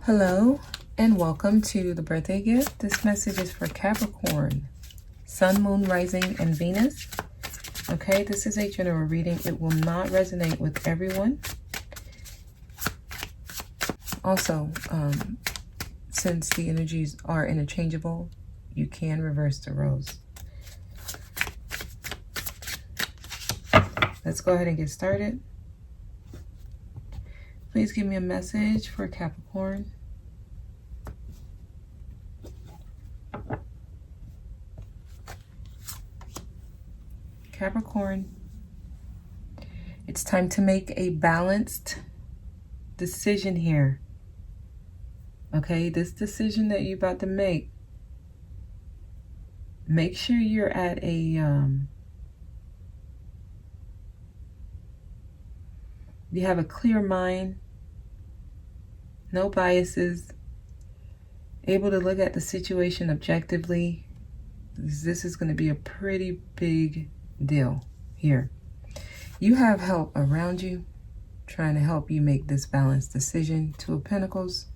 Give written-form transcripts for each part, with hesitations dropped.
Hello and welcome to the birthday gift. This message is for Capricorn, Sun, Moon, Rising, and Venus. Okay, this is a general reading. It will not resonate with everyone. Also, since the energies are interchangeable, you can reverse the roles. Let's go ahead and get started. Please give me a message for Capricorn. Capricorn, it's time to make a balanced decision here. Okay, this decision that you're about to make sure you're at a you have a clear mind, no biases, able to look at the situation objectively. This is going to be a pretty big deal here. You have help around you trying to help you make this balanced decision. Two of Pentacles.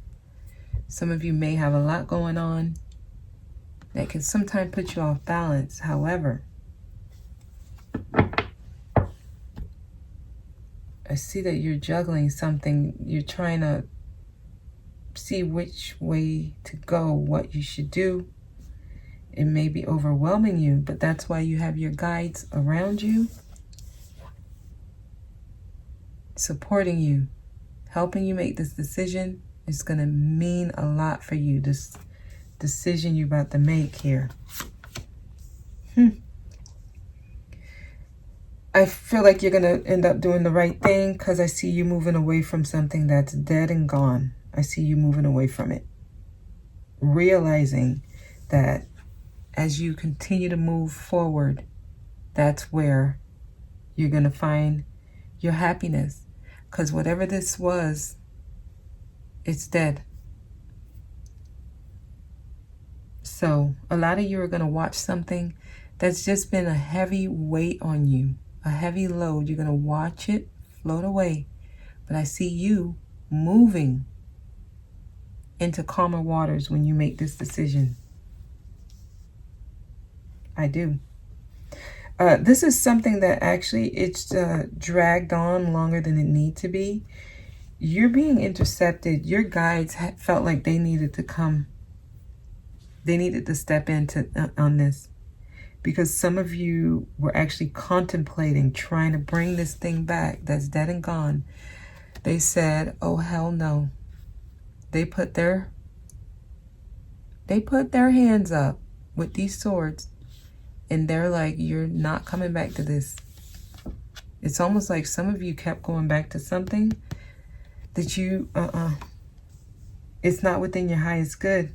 Some of you may have a lot going on that can sometimes put you off balance. However, I see that you're juggling something. You're trying to see which way to go, what you should do. It may be overwhelming you, but that's why you have your guides around you, supporting you, helping you make this decision. Is going to mean a lot for you, this decision you're about to make here. I feel like you're going to end up doing the right thing because I see you moving away from something that's dead and gone. I see you moving away from it. Realizing that as you continue to move forward, that's where you're going to find your happiness. Because whatever this was, it's dead. So a lot of you are going to watch something that's just been a heavy weight on you, a heavy load. You're going to watch it float away. But I see you moving into calmer waters when you make this decision. I do. This is something that actually it's dragged on longer than it needs to be. You're being intercepted. Your guides felt like they needed to come. They needed to step into on this, because some of you were actually contemplating trying to bring this thing back that's dead and gone. They said, "Oh hell no." They put their hands up with these swords, and they're like, "You're not coming back to this." It's almost like some of you kept going back to something that you, it's not within your highest good.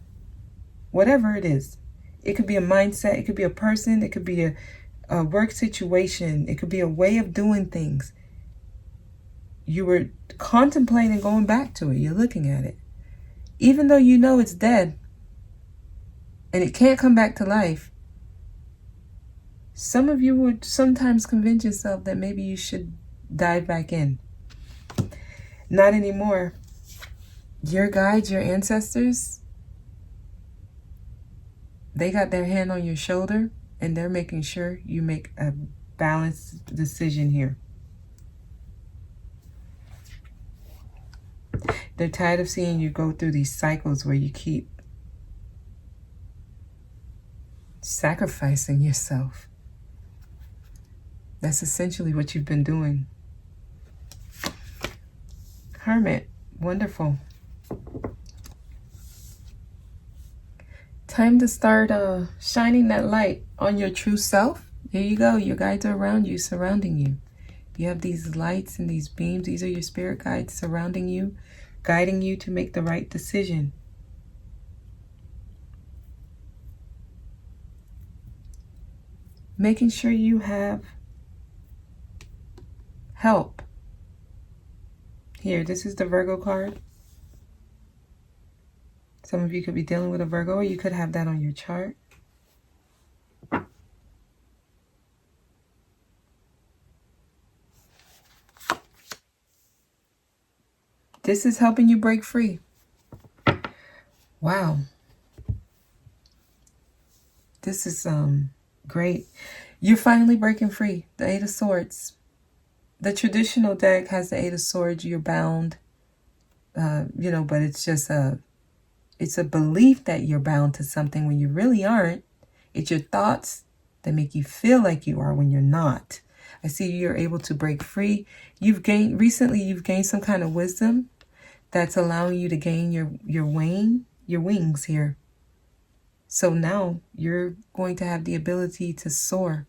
Whatever it is. It could be a mindset. It could be a person. It could be a work situation. It could be a way of doing things. You were contemplating going back to it. You're looking at it. Even though you know it's dead and it can't come back to life, some of you would sometimes convince yourself that maybe you should dive back in. Not anymore. Your guides, your ancestors, they got their hand on your shoulder and they're making sure you make a balanced decision here. They're tired of seeing you go through these cycles where you keep sacrificing yourself. That's essentially what you've been doing. Hermit, wonderful. Time to start shining that light on your true self. There you go. Your guides are around you, surrounding you. You have these lights and these beams. These are your spirit guides surrounding you, guiding you to make the right decision. Making sure you have help. Here, this is the Virgo card. Some of you could be dealing with a Virgo, or you could have that on your chart. This is helping you break free. Wow. This is great. You're finally breaking free. The Eight of Swords. The traditional deck has the Eight of Swords. You're bound. You know, but it's just it's a belief that you're bound to something when you really aren't. It's your thoughts that make you feel like you are when you're not. I see you're able to break free. Recently you've gained some kind of wisdom that's allowing you to gain your wings here. So now you're going to have the ability to soar,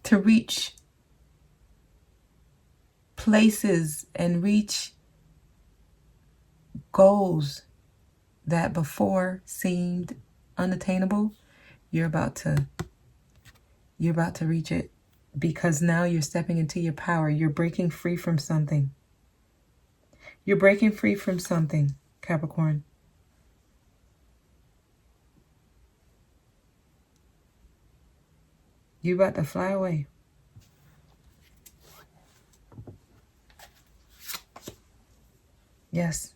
to reach places and reach goals that before seemed unattainable. You're about to reach it, because now you're stepping into your power. You're breaking free from something. You're breaking free from something, Capricorn. You're about to fly away. Yes.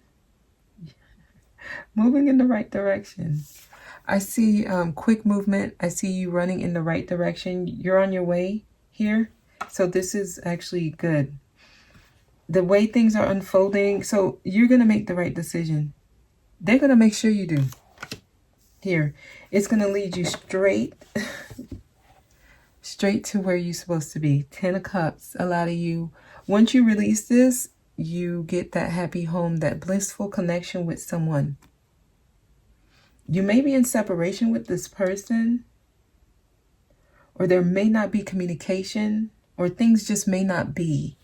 Moving in the right direction. I see quick movement. I see you running in the right direction. You're on your way here. So this is actually good. The way things are unfolding. So you're going to make the right decision. They're going to make sure you do. Here. It's going to lead you straight to where you're supposed to be. 10 of Cups. A lot of you, once you release this, you get that happy home, that blissful connection with someone. You may be in separation with this person, or there may not be communication, or things just may not be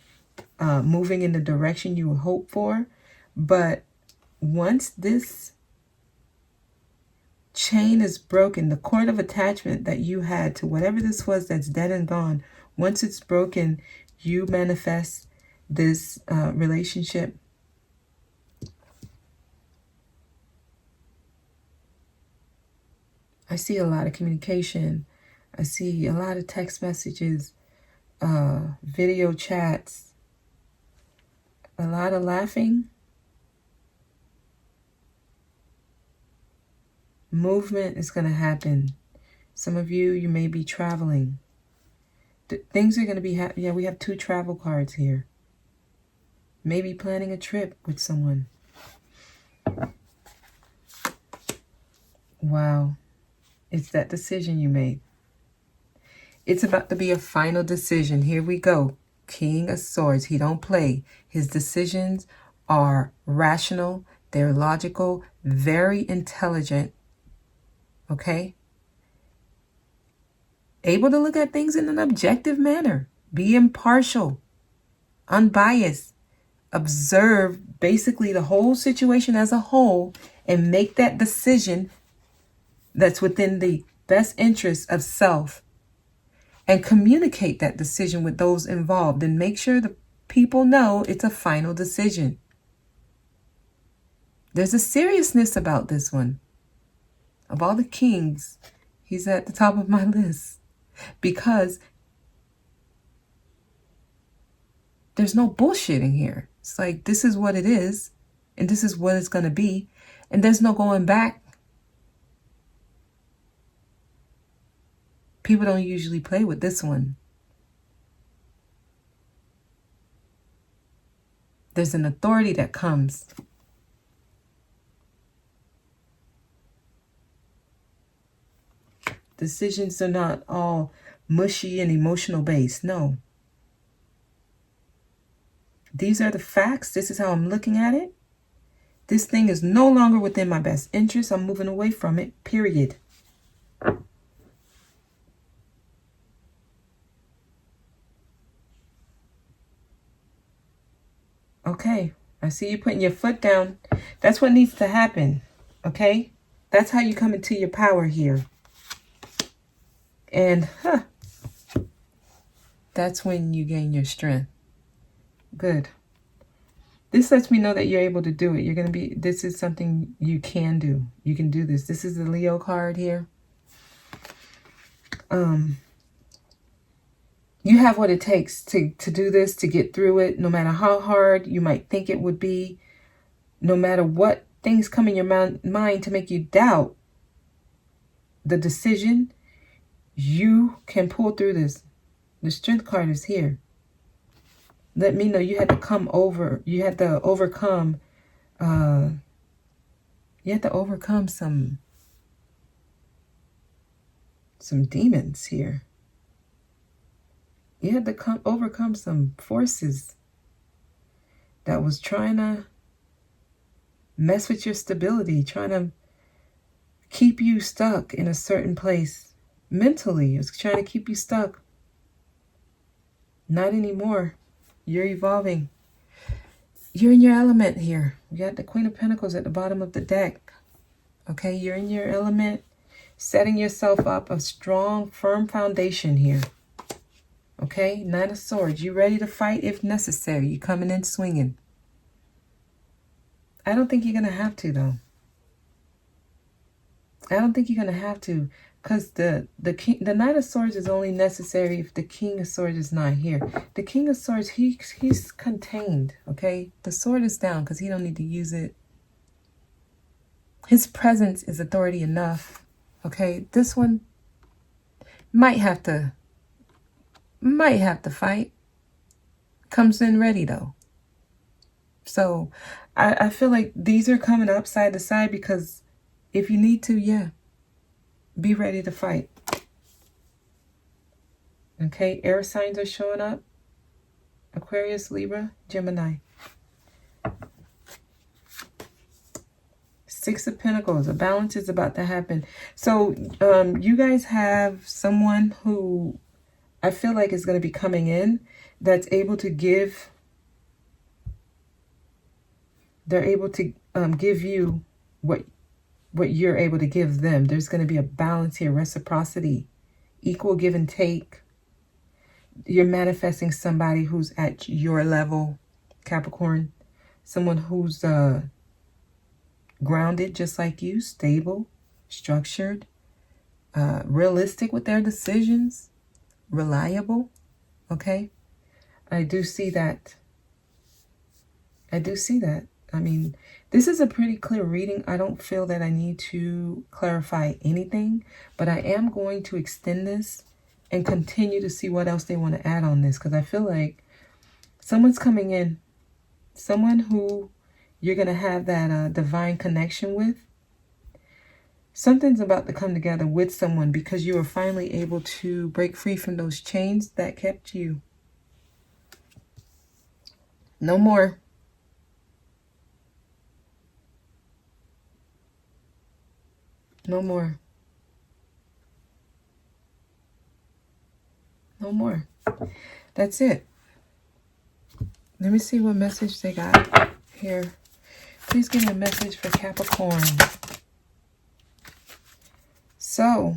moving in the direction you would hope for. But once this chain is broken, the cord of attachment that you had to whatever this was that's dead and gone, once it's broken, you manifest this relationship. I see a lot of communication. I see a lot of text messages, video chats, a lot of laughing. Movement is going to happen. Some of you, you may be traveling. Things are going to be, yeah, we have 2 travel cards here. Maybe planning a trip with someone. Wow. It's that decision you made. It's about to be a final decision. Here we go. King of Swords. He don't play. His decisions are rational. They're logical. Very intelligent. Okay? Able to look at things in an objective manner. Be impartial. Unbiased. Observe basically the whole situation as a whole and make that decision that's within the best interest of self, and communicate that decision with those involved, and make sure the people know it's a final decision. There's a seriousness about this one. Of all the kings, he's at the top of my list, because there's no bullshitting here. It's like, this is what it is, and this is what it's going to be, and there's no going back. People don't usually play with this one. There's an authority that comes. Decisions are not all mushy and emotional based. No. These are the facts. This is how I'm looking at it. This thing is no longer within my best interest. I'm moving away from it, period. Okay, I see you putting your foot down. That's what needs to happen, okay? That's how you come into your power here. And, that's when you gain your strength. Good. This lets me know that you're able to do it. You're going to be, this is something you can do. You can do this. This is the Leo card here. You have what it takes to do this, to get through it, no matter how hard you might think it would be, no matter what things come in your mind to make you doubt the decision, you can pull through this. The Strength card is here. Let me know you had to overcome some demons here. You had to overcome some forces that was trying to mess with your stability, trying to keep you stuck in a certain place mentally. It's trying to keep you stuck. Not anymore. You're evolving. You're in your element here. You got the Queen of Pentacles at the bottom of the deck. Okay, you're in your element, setting yourself up a strong, firm foundation here. Okay, Nine of Swords. You ready to fight if necessary. You coming in swinging. I don't think you're going to have to, though. I don't think you're going to have to, because the Knight of Swords is only necessary if the King of Swords is not here. The King of Swords, he's contained, okay? The sword is down because he don't need to use it. His presence is authority enough, okay? This one might have to fight. Comes in ready, though. So I feel like these are coming up side to side because if you need to, yeah, be ready to fight. Okay, air signs are showing up. Aquarius, Libra, Gemini. Six of Pentacles. A balance is about to happen. So you guys have someone who I feel like is going to be coming in that's able to give. They're able to give you what you're able to give them. There's going to be a balance here, reciprocity, equal give and take. You're manifesting somebody who's at your level, Capricorn. Someone who's grounded just like you, stable, structured, realistic with their decisions, reliable. Okay? I do see that. I do see that. I mean, this is a pretty clear reading. I don't feel that I need to clarify anything, but I am going to extend this and continue to see what else they want to add on this, because I feel like someone's coming in, someone who you're going to have that divine connection with. Something's about to come together with someone because you are finally able to break free from those chains that kept you. No more. No more. No more. That's it. Let me see what message they got here. Please give me a message for Capricorn. So,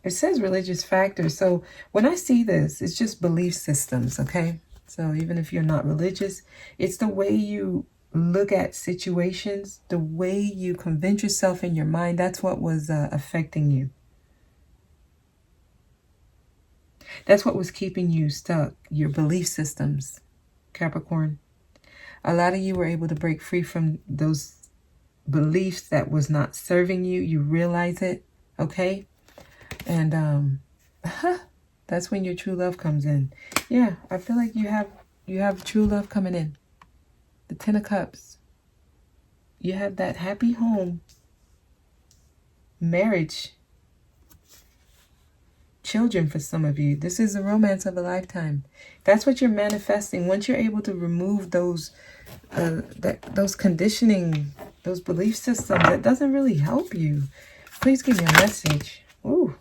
it says religious factors. So, when I see this, it's just belief systems, okay? So, even if you're not religious, it's the way you look at situations, the way you convince yourself in your mind. That's what was affecting you. That's what was keeping you stuck, your belief systems, Capricorn. A lot of you were able to break free from those beliefs that was not serving you. You realize it, okay? And that's when your true love comes in. Yeah, I feel like you have true love coming in. The Ten of Cups. You have that happy home, marriage, children for some of you. This is the romance of a lifetime. That's what you're manifesting. Once you're able to remove those conditioning, those belief systems that doesn't really help you. Please give me a message. Ooh.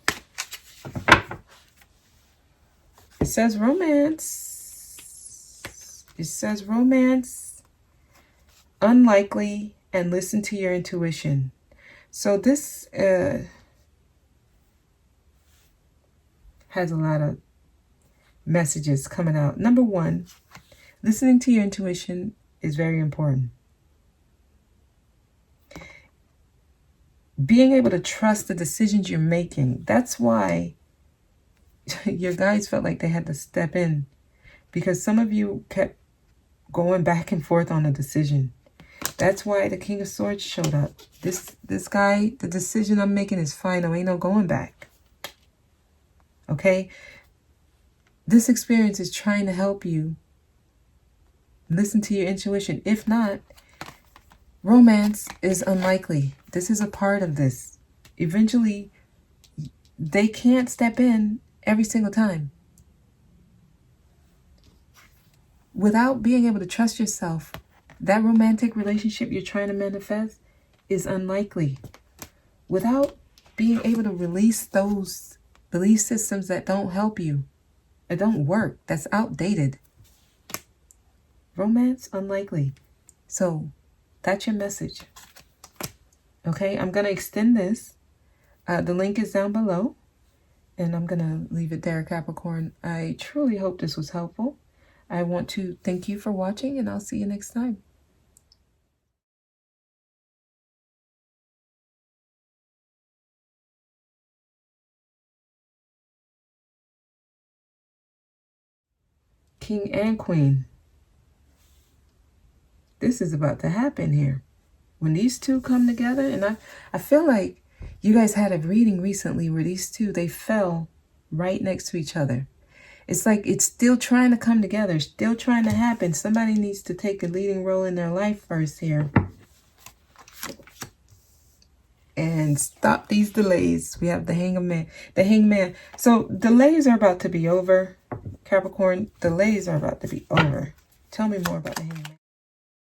It says romance. It says romance. Unlikely, and listen to your intuition. So this has a lot of messages coming out. Number one, listening to your intuition is very important. Being able to trust the decisions you're making. That's why your guides felt like they had to step in, because some of you kept going back and forth on a decision. That's why the King of Swords showed up. This guy, the decision I'm making is final. Ain't no going back. Okay? This experience is trying to help you listen to your intuition. If not, romance is unlikely. This is a part of this. Eventually, they can't step in every single time. Without being able to trust yourself, that romantic relationship you're trying to manifest is unlikely. Without being able to release those belief systems that don't help you, that don't work, that's outdated. Romance, unlikely. So that's your message. Okay, I'm going to extend this. The link is down below. And I'm going to leave it there, Capricorn. I truly hope this was helpful. I want to thank you for watching, and I'll see you next time. King and Queen. This is about to happen here. When these two come together, and I feel like you guys had a reading recently where these two, they fell right next to each other. It's like it's still trying to come together, still trying to happen. Somebody needs to take a leading role in their life first here. And stop these delays. We have the hangman. So delays are about to be over. Capricorn, delays are about to be over. Tell me more about the hangman.